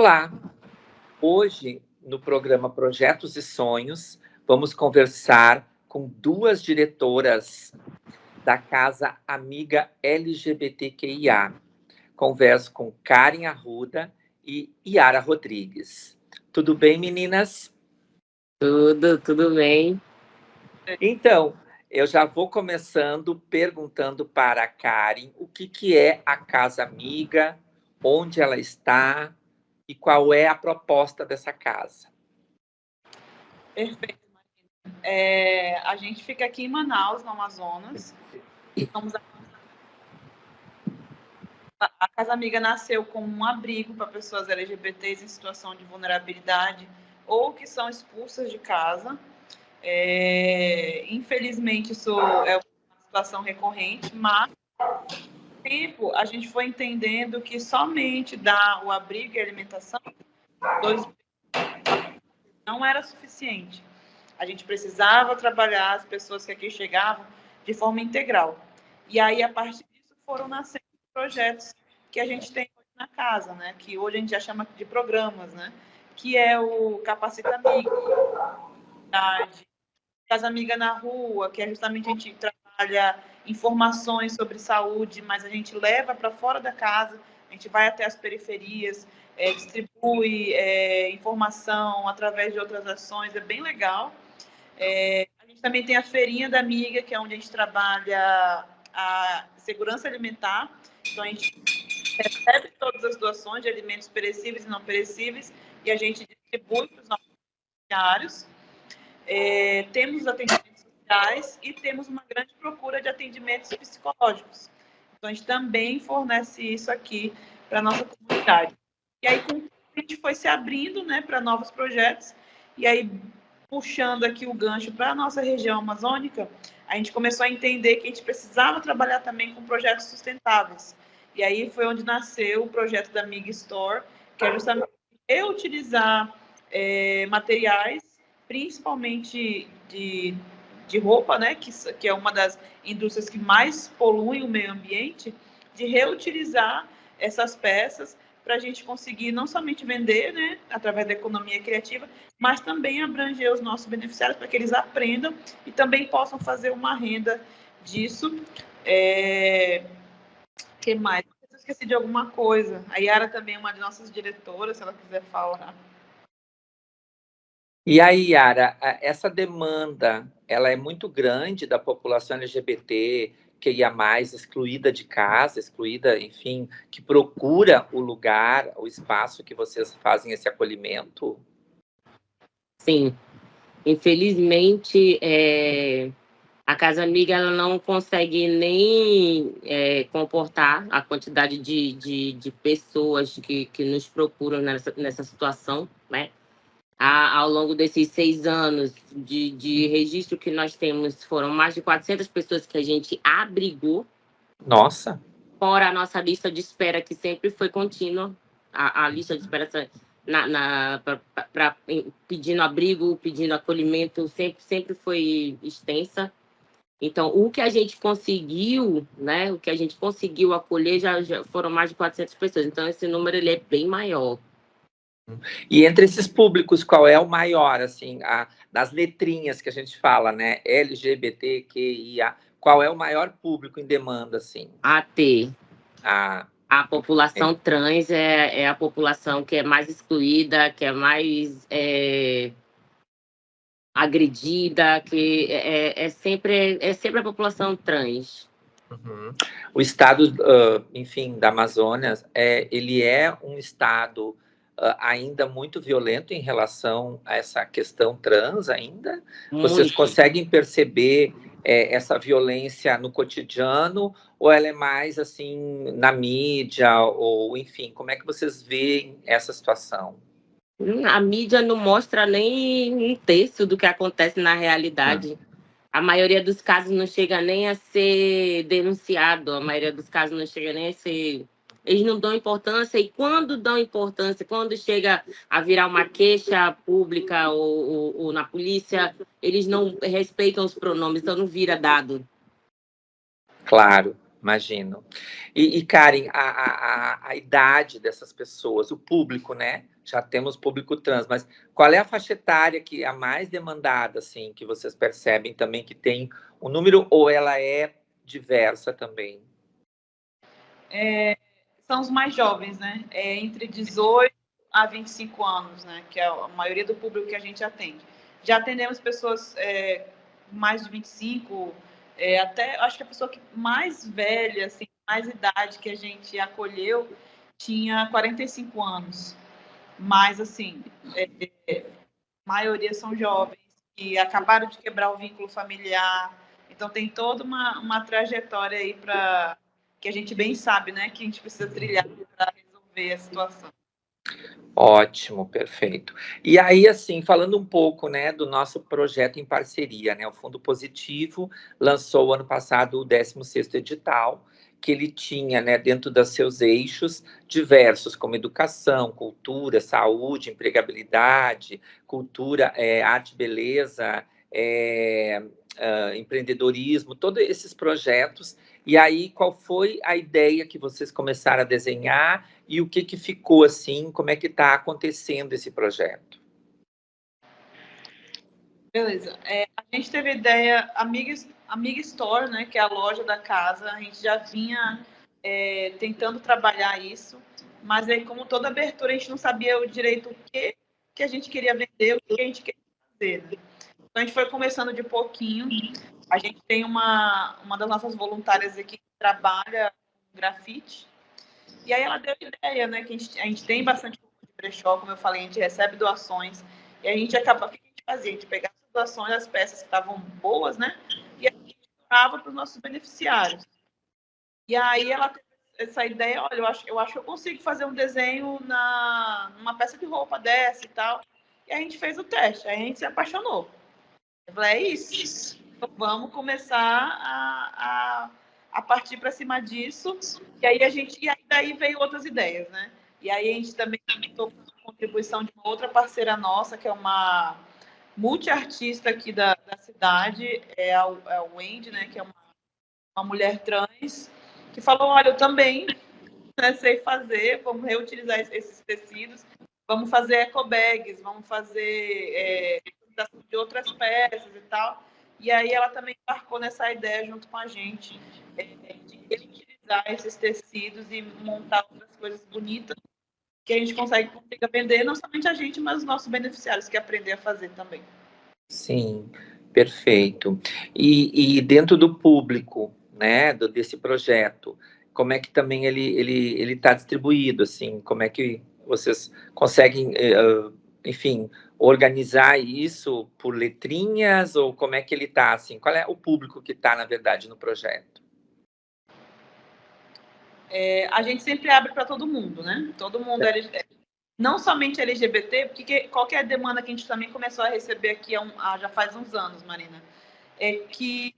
Olá! Hoje, no programa Projetos e Sonhos, vamos conversar com duas diretoras da Casa Amiga LGBTQIA. Converso com Karen Arruda e Yara Rodrigues. Tudo bem, meninas? Tudo bem. Então, eu já vou começando perguntando para a Karen o que é a Casa Amiga, onde ela está e qual é a proposta dessa casa. Perfeito, Marina. A gente fica aqui em Manaus, no Amazonas. A Casa Amiga nasceu como um abrigo para pessoas LGBTs em situação de vulnerabilidade ou que são expulsas de casa. Infelizmente, isso é uma situação recorrente, mas com o tempo a gente foi entendendo que somente dar o abrigo e a alimentação não era suficiente. A gente precisava trabalhar as pessoas que aqui chegavam de forma integral. E aí, a partir disso, foram nascendo projetos que a gente tem hoje na casa, né? Que hoje a gente já chama de programas, né? Que é o Capacita Amiga, Casa Amiga na Rua, que é justamente a gente trabalha informações sobre saúde, mas a gente leva para fora da casa, a gente vai até as periferias, distribui informação através de outras ações, é bem legal. A gente também tem a Feirinha da Amiga, que é onde a gente trabalha a segurança alimentar. Então, a gente recebe todas as doações de alimentos perecíveis e não perecíveis e a gente distribui para os nossos beneficiários. Temos atendimentos sociais e temos uma grande procura de atendimentos psicológicos. Então, a gente também fornece isso aqui para a nossa comunidade. E aí, a gente foi se abrindo, né, para novos projetos, e aí, puxando aqui o gancho para a nossa região amazônica, a gente começou a entender que a gente precisava trabalhar também com projetos sustentáveis. E aí foi onde nasceu o projeto da Amiga Store, que é justamente reutilizar materiais, principalmente de roupa, né, que é uma das indústrias que mais poluem o meio ambiente, de reutilizar essas peças para a gente conseguir não somente vender, né, através da economia criativa, mas também abranger os nossos beneficiários para que eles aprendam e também possam fazer uma renda disso. Que mais? Eu esqueci de alguma coisa. A Yara também é uma de nossas diretoras, se ela quiser falar. E aí, Yara, essa demanda, ela é muito grande da população LGBT, que ia mais excluída de casa, excluída, enfim, que procura o lugar, o espaço que vocês fazem esse acolhimento? Sim. Infelizmente, a Casa Amiga ela não consegue nem comportar a quantidade de pessoas que nos procuram nessa situação, né? Ao longo desses 6 anos de registro que nós temos, foram mais de 400 pessoas que a gente abrigou. Nossa! Fora a nossa lista de espera, que sempre foi contínua. A lista de espera pedindo abrigo, pedindo acolhimento, sempre foi extensa. Então, o que a gente conseguiu, né? O que a gente conseguiu acolher já foram mais de 400 pessoas. Então, esse número ele é bem maior. E entre esses públicos, qual é o maior, assim, das letrinhas que a gente fala, né? LGBTQIA, qual é o maior público em demanda, assim? AT. A população trans é a população que é mais excluída, que é mais agredida, que é sempre a população trans. Uhum. O estado, enfim, da Amazônia, ele é um estado ainda muito violento em relação a essa questão trans ainda? Muito. Vocês conseguem perceber essa violência no cotidiano ou ela é mais, assim, na mídia? Ou, enfim, como é que vocês veem essa situação? A mídia não mostra nem um terço do que acontece na realidade. A maioria dos casos não chega nem a ser denunciado, a maioria dos casos não chega nem a ser... Eles não dão importância, e quando dão importância, quando chega a virar uma queixa pública ou na polícia, eles não respeitam os pronomes, então não vira dado. Claro, imagino. E Karen, a idade dessas pessoas, o público, né? já temos público trans, mas qual é a faixa etária que é a mais demandada, assim, que vocês percebem também que tem um número, ou ela é diversa também? São os mais jovens, né? Entre 18 a 25 anos, né? Que é a maioria do público que a gente atende. Já atendemos pessoas mais de 25, até acho que a pessoa que mais velha, assim, mais idade que a gente acolheu tinha 45 anos. Mas, assim, a maioria são jovens que acabaram de quebrar o vínculo familiar. Então, tem toda uma trajetória aí para que a gente bem sabe, né? Que a gente precisa trilhar para resolver a situação. Ótimo, perfeito. E aí, assim, falando um pouco, né, do nosso projeto em parceria, né, o Fundo Positivo lançou ano passado o 16º edital, que ele tinha, né, dentro dos seus eixos diversos, como educação, cultura, saúde, empregabilidade, cultura, arte, beleza, empreendedorismo, todos esses projetos. E aí, qual foi a ideia que vocês começaram a desenhar e o que ficou assim? Como é que está acontecendo esse projeto? Beleza. A gente teve a ideia, Amiga Store, né, que é a loja da casa, a gente já vinha tentando trabalhar isso, mas aí, como toda abertura, a gente não sabia o direito o que a gente queria vender, o que a gente queria fazer, né? Então, a gente foi começando de pouquinho. A gente tem uma das nossas voluntárias aqui que trabalha com grafite, e aí ela deu ideia, né, que a gente tem bastante brechó, como eu falei, a gente recebe doações, e a gente acaba, o que a gente fazia? A gente pegava as doações, as peças que estavam boas, né, e a gente doava para os nossos beneficiários. E aí ela teve essa ideia, olha, eu acho que eu consigo fazer um desenho numa peça de roupa dessa e tal. E a gente fez o teste, aí a gente se apaixonou. Eu falei, é isso. Então, vamos começar a partir para cima disso. E aí daí veio outras ideias, né? E aí a gente também contou com a contribuição de uma outra parceira nossa, que é uma multiartista aqui da cidade, é a Wendy, né? Que é uma mulher trans, que falou, olha, eu também, né, sei fazer, vamos reutilizar esses tecidos, vamos fazer ecobags, vamos fazer de outras peças e tal. E aí ela também embarcou nessa ideia junto com a gente de reutilizar esses tecidos e montar outras coisas bonitas que a gente consiga vender, não somente a gente, mas os nossos beneficiários que aprender a fazer também. Sim, perfeito. E dentro do público, né, desse projeto, como é que também ele está distribuído, assim? Como é que vocês conseguem, enfim, organizar isso por letrinhas, ou como é que ele está, assim? Qual é o público que está, na verdade, no projeto? A gente sempre abre para todo mundo, né? Todo mundo não somente LGBT, porque qual que é a demanda que a gente também começou a receber aqui já faz uns anos, Marina, é que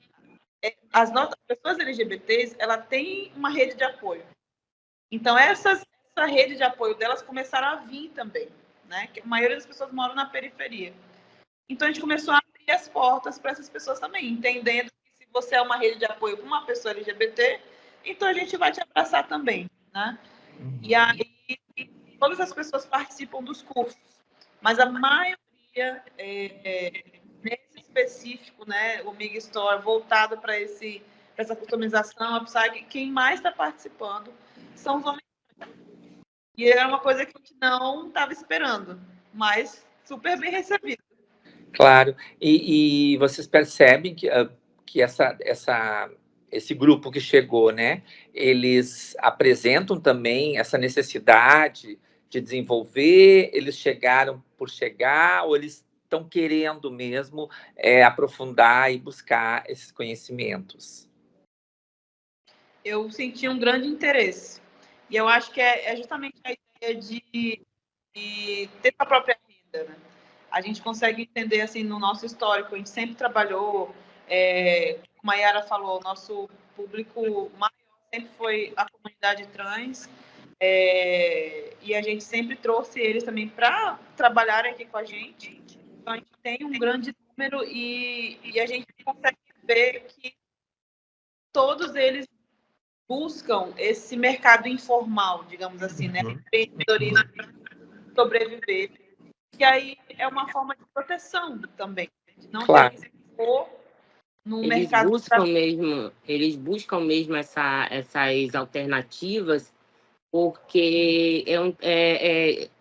as pessoas LGBTs, ela tem uma rede de apoio. Então, essa rede de apoio delas começaram a vir também, né? Que a maioria das pessoas moram na periferia. Então, a gente começou a abrir as portas para essas pessoas também, entendendo que se você é uma rede de apoio para uma pessoa LGBT, então a gente vai te abraçar também, né? E aí, todas as pessoas participam dos cursos, mas a maioria, nesse específico, né, o Mig Store, voltado para essa customização, a Psyche, quem mais está participando são os homens. E era uma coisa que a gente não estava esperando, mas super bem recebido. Claro, e vocês percebem que esse grupo que chegou, né, eles apresentam também essa necessidade de desenvolver, eles chegaram por chegar, ou eles estão querendo mesmo aprofundar e buscar esses conhecimentos? Eu senti um grande interesse. E eu acho que é justamente a ideia de ter a própria renda, né? A gente consegue entender, assim, no nosso histórico, a gente sempre trabalhou, como a Yara falou, nosso público maior sempre foi a comunidade trans, e a gente sempre trouxe eles também para trabalhar aqui com a gente. Então, a gente tem um grande número e a gente consegue ver que todos eles buscam esse mercado informal, digamos assim, né? Empreendedorismo sobreviver. E aí é uma forma de proteção também, de não Claro. ter que se expor no Eles mercado. buscam mesmo essas alternativas, porque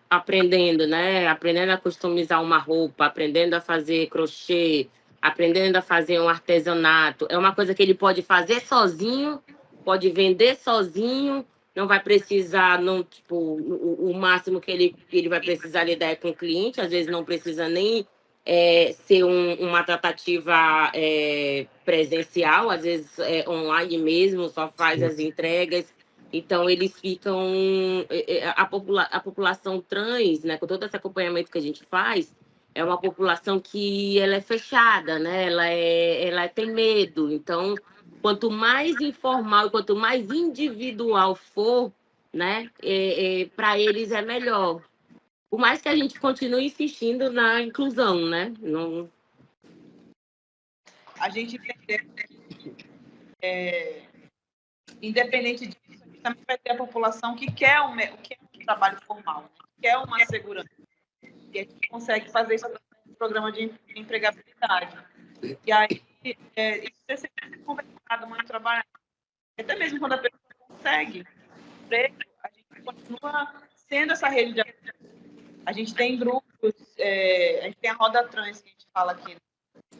aprendendo, né? Aprendendo a customizar uma roupa, aprendendo a fazer crochê, aprendendo a fazer um artesanato. É uma coisa que ele pode fazer sozinho, pode vender sozinho, não vai precisar, não, tipo, o máximo que ele vai precisar lidar é com o cliente, às vezes não precisa nem ser uma tratativa presencial, às vezes online mesmo, só faz as entregas. Então, eles ficam. A população trans, né, com todo esse acompanhamento que a gente faz, é uma população que ela é fechada, né? Ela tem medo. Então, quanto mais informal, quanto mais individual for, né, para eles é melhor. Por mais que a gente continue insistindo na inclusão, né? Não... A gente entender que, independente disso, a gente também vai ter a população que quer um trabalho formal, que quer uma segurança. E a gente consegue fazer isso no programa de empregabilidade. E aí, isso é sempre conversado, muito trabalhado. Até mesmo quando a pessoa consegue emprego, a gente continua sendo essa rede de apoio. A gente tem grupos, a gente tem a Roda Trans, que a gente fala aqui,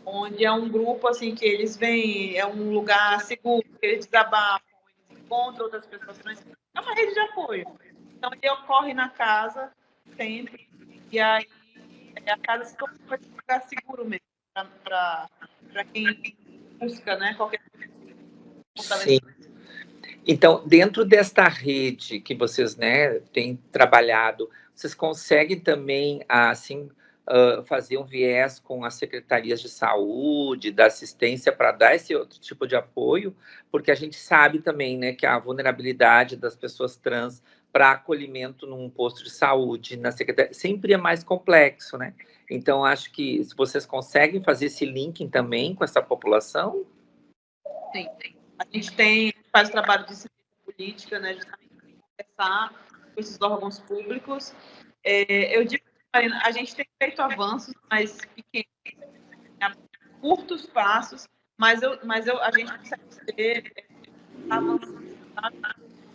onde é um grupo assim que eles vêm, é um lugar seguro, que eles desabafam, eles encontram outras pessoas trans. É uma rede de apoio. Então, ele ocorre na casa sempre, e aí a casa se torna um lugar seguro mesmo, para quem busca, né, qualquer Sim. Então, dentro desta rede que vocês, né, têm trabalhado, vocês conseguem também, assim, fazer um viés com as secretarias de saúde, da assistência, para dar esse outro tipo de apoio? Porque a gente sabe também, né, que a vulnerabilidade das pessoas trans para acolhimento num posto de saúde, na secretaria, sempre é mais complexo, né? Então, acho que se vocês conseguem fazer esse linking também com essa população? Sim. A gente faz trabalho de ciência política, né, justamente para conversar com esses órgãos públicos. Eu digo, Marina, a gente tem feito avanços, mas pequenos, a curtos passos, mas a gente consegue ser avançando.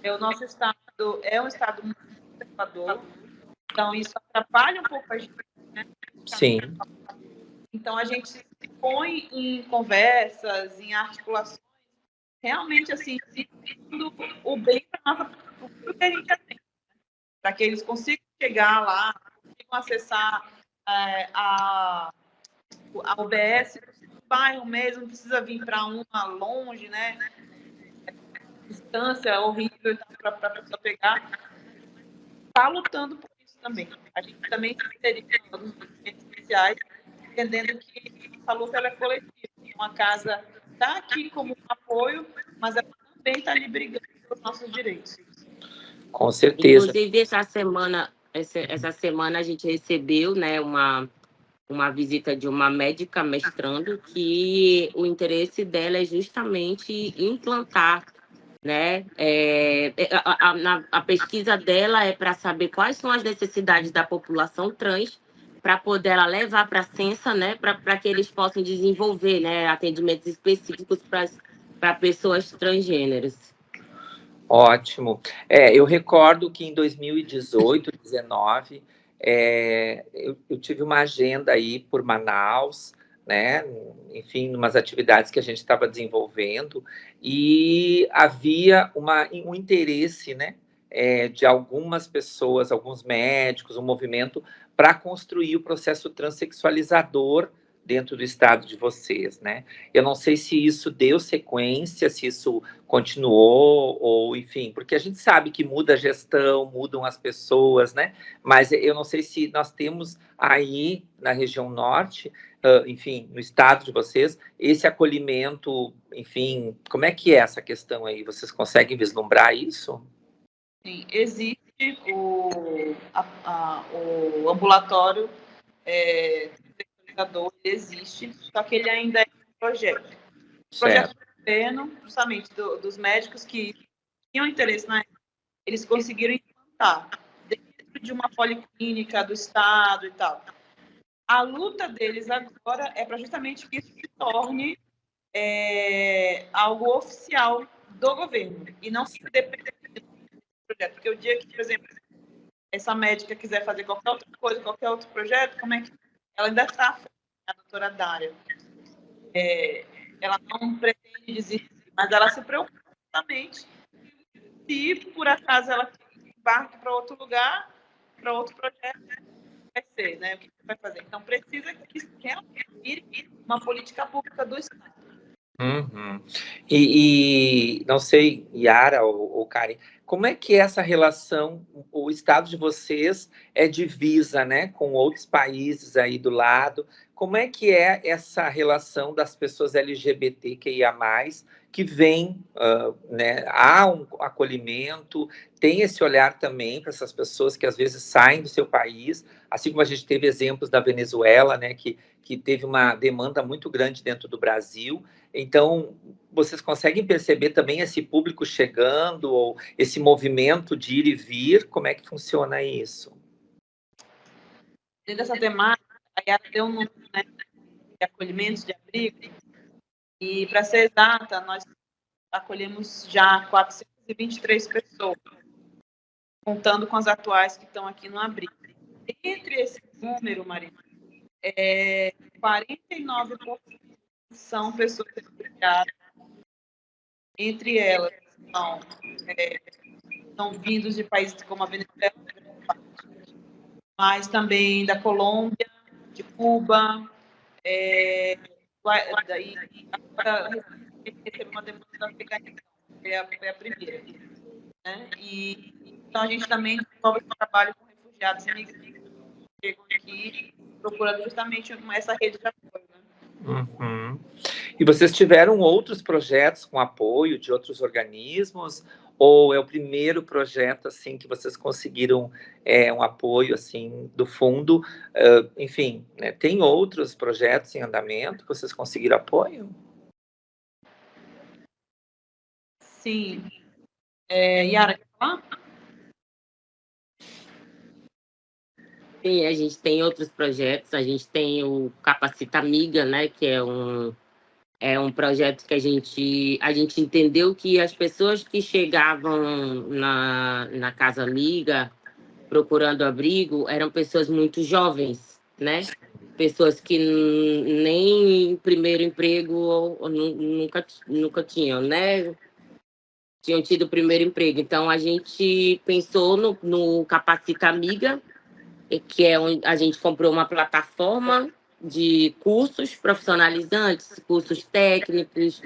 O nosso estado é um estado muito conservador, então isso atrapalha um pouco a gente, né? Sim. Então a gente se põe em conversas, em articulações, realmente assim, decidindo o bem para nossa cultura que a gente tem, para que eles consigam chegar lá, consigam acessar a UBS do bairro mesmo, não precisa vir para uma longe, né? Distância horrível para a pessoa pegar. Está lutando por isso também. A gente também se inseriu nos movimentos especiais, entendendo que essa luta ela é coletiva. Uma casa está aqui como um apoio, mas ela também está ali brigando pelos nossos direitos. Com certeza. Inclusive, essa semana a gente recebeu, né, uma visita de uma médica mestrando, que o interesse dela é justamente implantar, né? A pesquisa dela é para saber quais são as necessidades da população trans, para poder ela levar para a Censa, né, para que eles possam desenvolver, né, atendimentos específicos para pessoas transgêneros. Ótimo. Eu recordo que em 2018, 2019, eu tive uma agenda aí por Manaus, né? Enfim, umas atividades que a gente estava desenvolvendo, e havia um interesse, né? De algumas pessoas, alguns médicos, um movimento para construir o processo transexualizador dentro do estado de vocês, né? Eu não sei se isso deu sequência, se isso continuou, ou enfim, porque a gente sabe que muda a gestão, mudam as pessoas, né? Mas eu não sei se nós temos aí na região norte, enfim, no estado de vocês, esse acolhimento, enfim, como é que é essa questão aí? Vocês conseguem vislumbrar isso? Sim, existe o ambulatório existe, só que ele ainda é um projeto. O projeto do governo, justamente dos médicos que tinham interesse na época, eles conseguiram implantar dentro de uma policlínica do Estado e tal. A luta deles agora é para justamente que isso se torne algo oficial do governo e não se depender do projeto. Porque o dia que, por exemplo, essa médica quiser fazer qualquer outra coisa, qualquer outro projeto, como é que ela ainda está, a doutora Dária? Ela não pretende desistir, mas ela se preocupa justamente se, por acaso, ela embarque para outro lugar, para outro projeto, vai ser, né? O que vai fazer? Então, precisa que realmente vire uma política pública do Estado. Uhum. E não sei, Yara ou Karen, como é que é essa relação, o estado de vocês é divisa, né, com outros países aí do lado, como é que é essa relação das pessoas LGBTQIA+, que vem, né, há um acolhimento, tem esse olhar também para essas pessoas que às vezes saem do seu país, assim como a gente teve exemplos da Venezuela, né, que teve uma demanda muito grande dentro do Brasil. Então, vocês conseguem perceber também esse público chegando, ou esse movimento de ir e vir? Como é que funciona isso? Dentro dessa temática, a Yara deu um número, né, de acolhimentos, de abrigo, e, para ser exata, nós acolhemos já 423 pessoas, contando com as atuais que estão aqui no abrigo. Entre esse número, Maria, 49% são pessoas refugiadas. Entre elas são vindos de países como a Venezuela, mas também da Colômbia, de Cuba, daí agora recebeu uma demanda da Afeganistão, que foi a primeira, né? E então a gente também desenvolve esse trabalho com refugiados e imigrantes que chegam aqui procurando justamente essa rede de apoio, né? Uhum. E vocês tiveram outros projetos com apoio de outros organismos? Ou é o primeiro projeto assim que vocês conseguiram um apoio assim do fundo? Enfim, né, tem outros projetos em andamento que vocês conseguiram apoio? Sim. Yara, quer falar? Sim, a gente tem outros projetos, a gente tem o Capacita Amiga, né, que é um projeto que a gente entendeu que as pessoas que chegavam na Casa Amiga procurando abrigo eram pessoas muito jovens, né? Pessoas que nem primeiro emprego ou nunca tinham, né? Tinham tido o primeiro emprego. Então, a gente pensou no Capacita Amiga, que é onde a gente comprou uma plataforma de cursos profissionalizantes, cursos técnicos,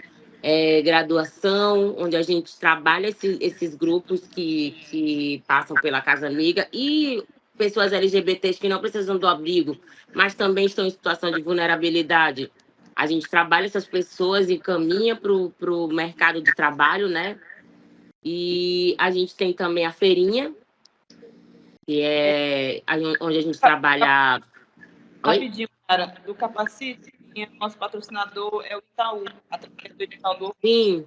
graduação, onde a gente trabalha esses grupos que passam pela Casa Amiga e pessoas LGBTs que não precisam do abrigo, mas também estão em situação de vulnerabilidade. A gente trabalha essas pessoas e encaminha para o mercado de trabalho, né? E a gente tem também a feirinha, que é onde a gente trabalha. Rapidinho, cara, do Capacite, nosso patrocinador é o Itaú, através do Itaú. Sim.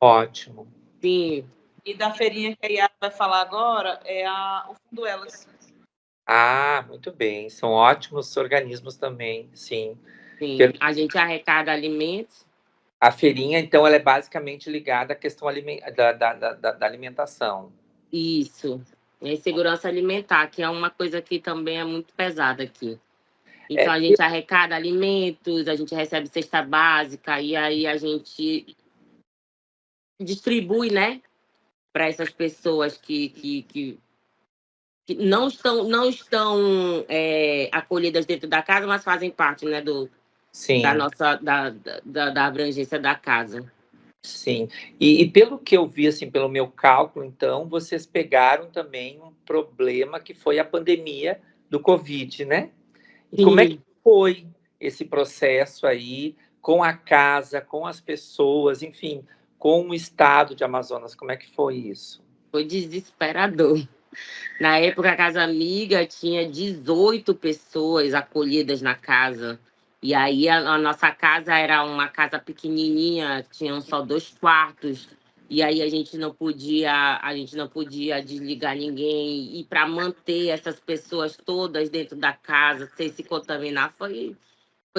Ótimo. Sim. E da feirinha que a Yara vai falar agora é o Fundo Elas. Ah, muito bem. São ótimos organismos também, sim. Sim. A gente arrecada alimentos. A feirinha, então, ela é basicamente ligada à questão da alimentação. Isso. E segurança alimentar, que é uma coisa que também é muito pesada aqui. Então, a gente arrecada alimentos, a gente recebe cesta básica, e aí a gente distribui, né, para essas pessoas que não estão acolhidas dentro da casa, mas fazem parte, né, Sim. da abrangência da casa. Sim. E pelo que eu vi, assim, pelo meu cálculo, então, vocês pegaram também um problema que foi a pandemia do Covid, né? E como é que foi esse processo aí com a casa, com as pessoas, enfim, com o estado de Amazonas? Como é que foi isso? Foi desesperador. Na época, a Casa Amiga tinha 18 pessoas acolhidas na casa. E aí, a nossa casa era uma casa pequenininha, tinham só 2 quartos. e aí a gente não podia desligar ninguém, e para manter essas pessoas todas dentro da casa sem se contaminar foi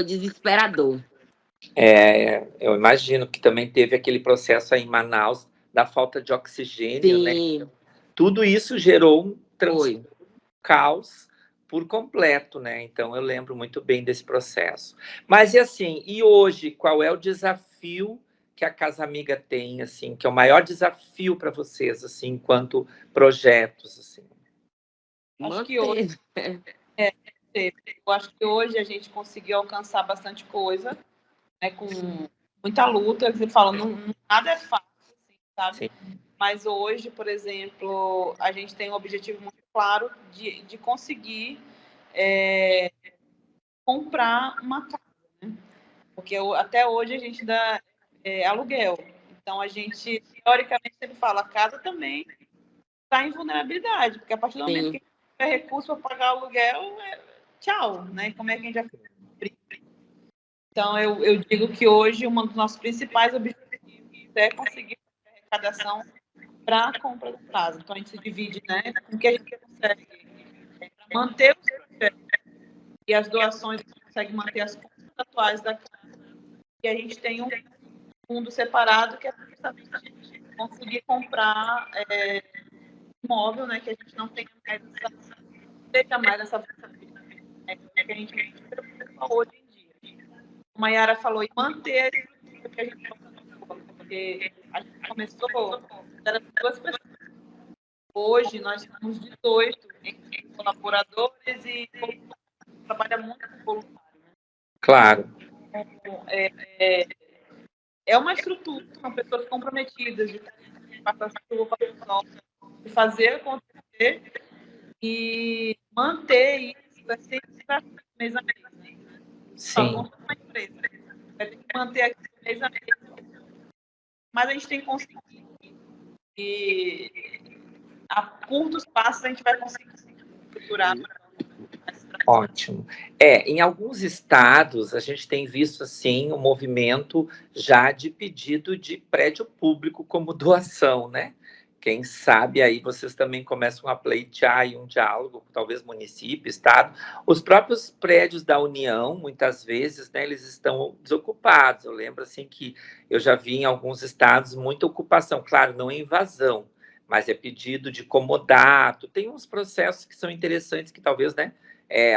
desesperador. Eu imagino que também teve aquele processo aí em Manaus da falta de oxigênio, né? Sim, Tudo isso gerou um foi. caos por completo, né? Então eu lembro muito bem desse processo. Mas e assim, e hoje, qual é o desafio que a Casa Amiga tem, assim, que é o maior desafio para vocês, assim, enquanto projetos, assim? Acho que hoje, eu acho que hoje a gente conseguiu alcançar bastante coisa, né, com muita luta. Você fala, nada é fácil, assim, sabe? Sim. Mas hoje, por exemplo, a gente tem um objetivo muito claro de conseguir comprar uma casa, né? Porque até hoje a gente dá aluguel. Então, a gente, teoricamente, sempre fala, a casa também está em vulnerabilidade, porque a partir do momento Sim. que tiver recurso para pagar aluguel, tchau, né? Como é que a gente vai cumprir? Então, eu digo que hoje um dos nossos principais objetivos é conseguir a arrecadação para a compra da casa. Então, a gente se divide, né, com o que a gente consegue para manter os projetos e as doações, a gente consegue manter as contas atuais da casa. E a gente tem um fundo separado que é justamente conseguir comprar imóvel, né, que a gente não tenha mais essa que a gente preocupa hoje em dia. A Mayara falou em manter a estrutura que a gente colocou, porque a gente começou, era 2 pessoas. Hoje nós somos 18 entre colaboradores e trabalha muito com voluntário. Né? Claro. Então, uma estrutura, são pessoas comprometidas de passar chuva, sol, de fazer acontecer e manter isso assim, mês a mês. Né? Sim. Uma empresa vai ter que manter aqui mês a mês. Mas a gente tem que conseguir. E a curtos passos a gente vai conseguir estruturar. Ótimo. Em alguns estados a gente tem visto assim um movimento já de pedido de prédio público como doação, né? Quem sabe aí vocês também começam a pleitear aí um diálogo, talvez município, estado. Os próprios prédios da União, muitas vezes, né, eles estão desocupados. Eu lembro assim que eu já vi em alguns estados muita ocupação, claro, não é invasão, mas é pedido de comodato. Tem uns processos que são interessantes que talvez, né,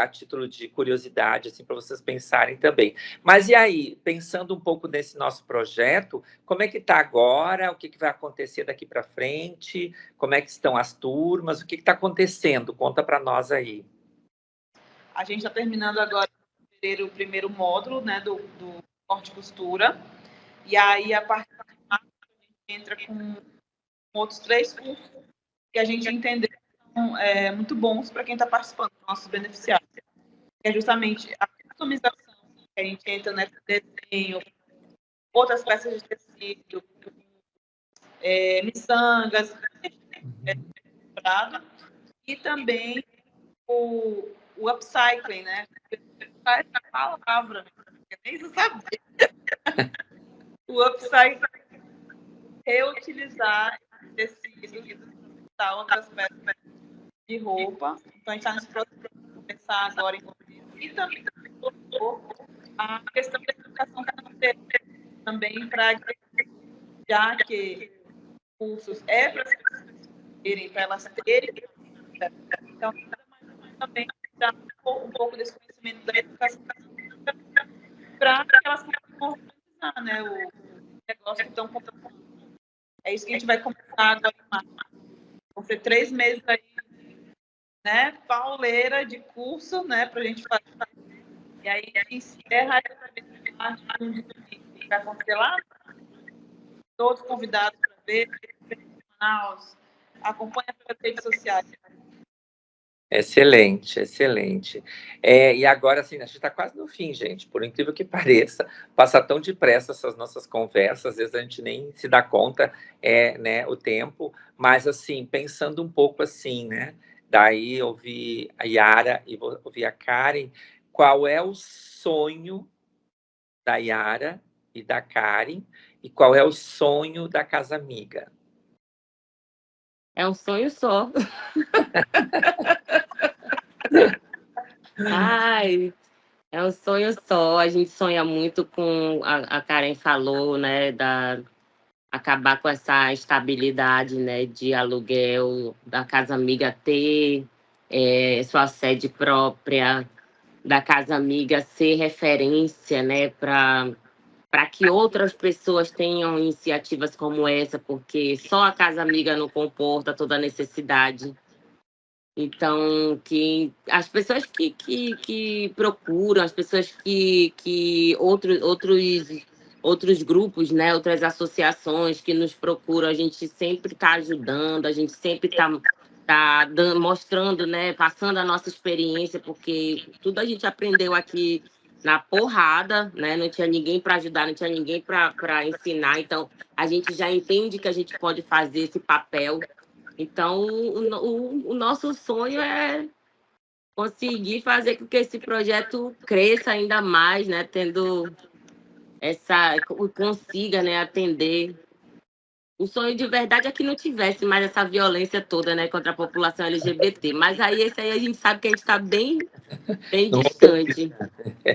a título de curiosidade, assim, para vocês pensarem também. Mas e aí, pensando um pouco nesse nosso projeto, como é que está agora? O que vai acontecer daqui para frente? Como é que estão as turmas? O que está acontecendo? Conta para nós aí. A gente está terminando agora o primeiro módulo, né, do corte e costura. E aí, a partir de março, a gente entra com outros 3 cursos que a gente entendeu que são muito bons para quem está participando, nossos beneficiários. Que é justamente a customização, que a gente entra nesse desenho, outras peças de tecido, miçangas, e também o upcycling, né? Essa palavra, eu nem sabia. O upcycling, reutilizar tecido, outras peças de roupa. Então, a gente está nesse processo de começar agora e também a questão da educação financeira também para já que cursos para as pessoas terem, para elas terem. Então, também dar um pouco desse conhecimento da educação para que elas possam organizar, né, o negócio que estão comprando. É isso que a gente vai começar agora em março. Vão ser 3 meses aí, né, pauleira de curso, né, para a gente fazer. E aí a gente encerra essa que vai acontecer lá. Todos convidados para ver, acompanha pelas redes sociais. Excelente, excelente. E agora, assim, a gente está quase no fim, gente. Por incrível que pareça, passa tão depressa essas nossas conversas, às vezes a gente nem se dá conta, né, o tempo. Mas, assim, pensando um pouco assim, né? Daí eu vi a Yara e vou ouvir a Karen. Qual é o sonho da Yara e da Karen? E qual é o sonho da Casa Amiga? É um sonho só. Ai, é um sonho só. A gente sonha muito com, a Karen falou, né, acabar com essa estabilidade, né, de aluguel, da Casa Amiga ter sua sede própria, da Casa Amiga ser referência, né, para que outras pessoas tenham iniciativas como essa, porque só a Casa Amiga não comporta toda a necessidade. Então, que as pessoas que procuram, as pessoas que outros grupos, né, outras associações que nos procuram, a gente sempre está ajudando, a gente sempre tá mostrando, né, passando a nossa experiência, porque tudo a gente aprendeu aqui na porrada, né, não tinha ninguém para ajudar, não tinha ninguém para ensinar, então a gente já entende que a gente pode fazer esse papel. Então, o nosso sonho é conseguir fazer com que esse projeto cresça ainda mais, né? Tendo consiga, né, atender. O sonho de verdade é que não tivesse mais essa violência toda, né, contra a população LGBT. Mas aí, esse aí a gente sabe que a gente está bem, bem distante.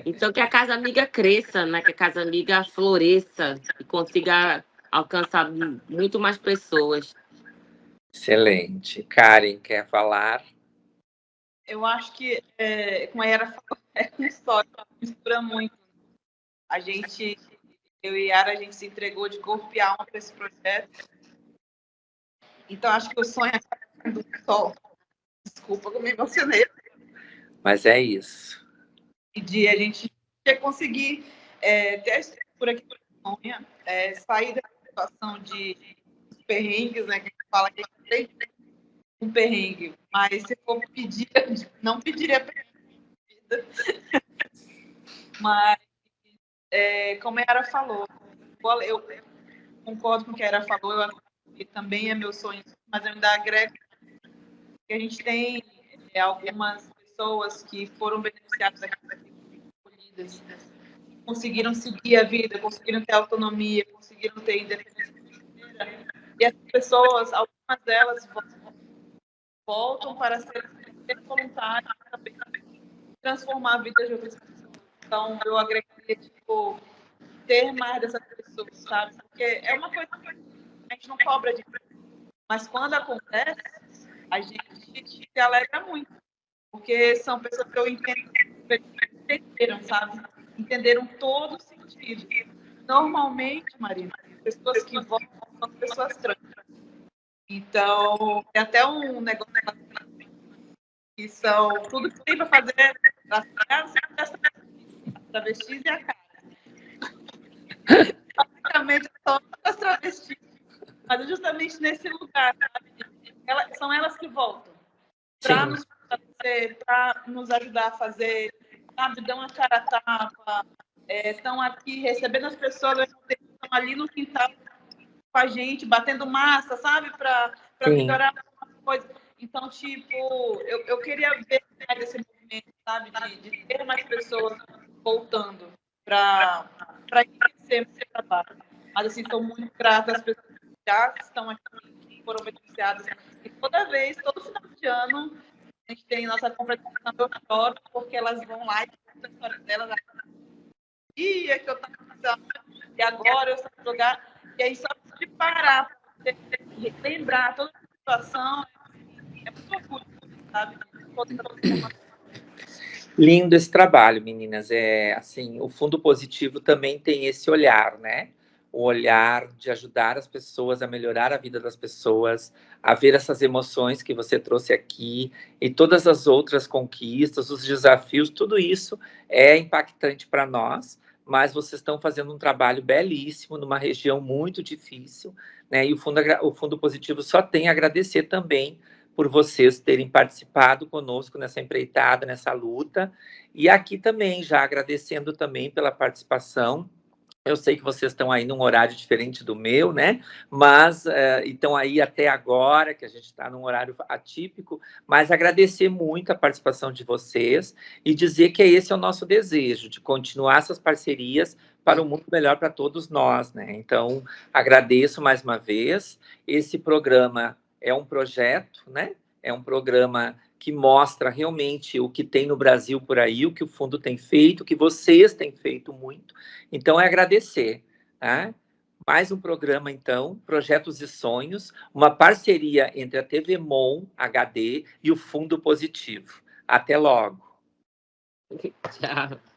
Então, que a Casa Amiga cresça, né? Que a Casa Amiga floresça e consiga alcançar muito mais pessoas. Excelente. Karen, quer falar? Eu acho que, como a Yara falou, é uma história que mistura muito. Eu e Yara, a gente se entregou de corpo e alma para esse projeto. Então, acho que o sonho é do sol. Desculpa, eu me emocionei. Mas é isso. E de a gente conseguir ter a estrutura que sonha, sair da situação de perrengues, né? Que a gente fala que tem um perrengue, mas se for pedir, não pediria para vida. Mas, como a Yara falou, eu concordo com o que a Yara falou, eu acho que também é meu sonho, mas eu ainda agrego que a gente tem algumas pessoas que foram beneficiadas daquelas escolhidas, conseguiram seguir a vida, conseguiram ter autonomia, conseguiram ter independência financeira, e essas pessoas, algumas delas voltam para ser voluntárias também transformar a vida de outras pessoas. Então, eu agregaria, ter mais dessas pessoas, sabe? Porque é uma coisa que a gente não cobra de mas quando acontece, a gente se alegra muito, porque são pessoas que eu entendo, entenderam, sabe? Entenderam todo o sentido. Normalmente, Marina, pessoas que votam são pessoas trans. Então, tem até um negócio que são tudo que tem para fazer as travestis e a cara. Basicamente, são as travestis, mas é justamente nesse lugar, sabe? São elas que voltam para nos fortalecer, para nos ajudar a fazer, sabe? Dão a cara a tapa, estão aqui recebendo as pessoas, estão ali no quintal com a gente, batendo massa, sabe? Para melhorar algumas coisas. Então, eu queria ver mais esse movimento, sabe? De ter mais pessoas voltando para enriquecer esse trabalho. Mas, assim, estou muito grata às pessoas que já estão aqui, que foram beneficiadas. E toda vez, todo final de ano, a gente tem nossa competição, eu choro, porque elas vão lá e contam a história delas. Dia que eu estava precisando, e agora eu sei jogar. E aí, só de parar, lembrar toda a situação, é muito orgulho, sabe? Lindo esse trabalho, meninas. Assim, o Fundo Positivo também tem esse olhar, né? O olhar de ajudar as pessoas a melhorar a vida das pessoas, a ver essas emoções que você trouxe aqui e todas as outras conquistas, os desafios, tudo isso é impactante para nós, mas vocês estão fazendo um trabalho belíssimo numa região muito difícil, né? E o Fundo Positivo só tem a agradecer também por vocês terem participado conosco nessa empreitada, nessa luta. E aqui também, já agradecendo também pela participação. Eu sei que vocês estão aí num horário diferente do meu, né? Mas estão aí até agora, que a gente está num horário atípico, mas agradecer muito a participação de vocês e dizer que esse é o nosso desejo, de continuar essas parcerias para um mundo melhor para todos nós, né? Então, agradeço mais uma vez. Esse programa é um projeto, né? É um programa que mostra realmente o que tem no Brasil por aí, o que o fundo tem feito, o que vocês têm feito muito. Então, é agradecer, tá? Mais um programa, então, Projetos e Sonhos, uma parceria entre a TV Mon HD e o Fundo Positivo. Até logo. Tchau.